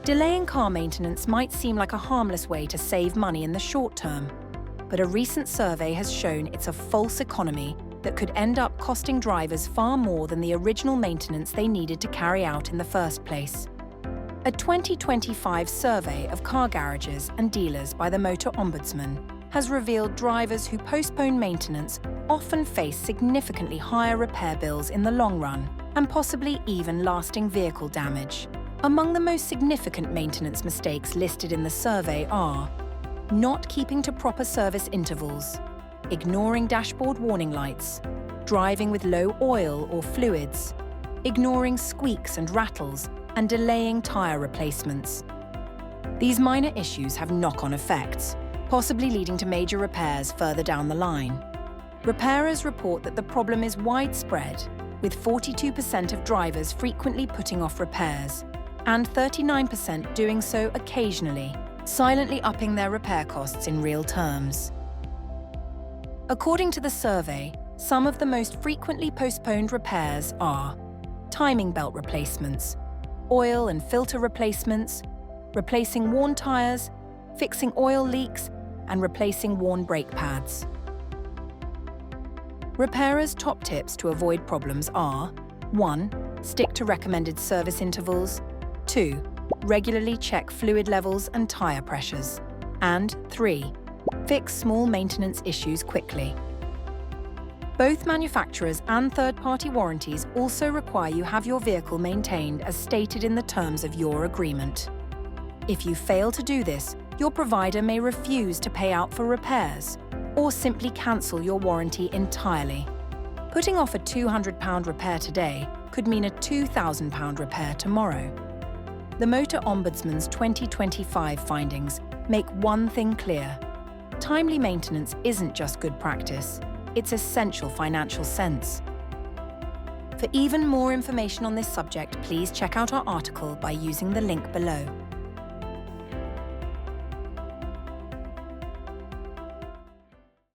Delaying car maintenance might seem like a harmless way to save money in the short term, but a recent survey has shown it's a false economy that could end up costing drivers far more than the original maintenance they needed to carry out in the first place. A 2025 survey of car garages and dealers by the Motor Ombudsman has revealed drivers who postpone maintenance often face significantly higher repair bills in the long run and possibly even lasting vehicle damage. Among the most significant maintenance mistakes listed in the survey are not keeping to proper service intervals, ignoring dashboard warning lights, driving with low oil or fluids, ignoring squeaks and rattles, and delaying tyre replacements. These minor issues have knock-on effects, possibly leading to major repairs further down the line. Repairers report that the problem is widespread, with 42% of drivers frequently putting off repairs, and 39% doing so occasionally, silently upping their repair costs in real terms. According to the survey, some of the most frequently postponed repairs are timing belt replacements, oil and filter replacements, replacing worn tyres, fixing oil leaks, and replacing worn brake pads. Repairers' top tips to avoid problems are 1. Stick to recommended service intervals, 2. Regularly check fluid levels and tyre pressures, and 3. Fix small maintenance issues quickly. Both manufacturers and third-party warranties also require you have your vehicle maintained as stated in the terms of your agreement. If you fail to do this, your provider may refuse to pay out for repairs or simply cancel your warranty entirely. Putting off a £200 repair today could mean a £2,000 repair tomorrow. The Motor Ombudsman's 2025 findings make one thing clear: timely maintenance isn't just good practice, it's essential financial sense. For even more information on this subject, please check out our article by using the link below.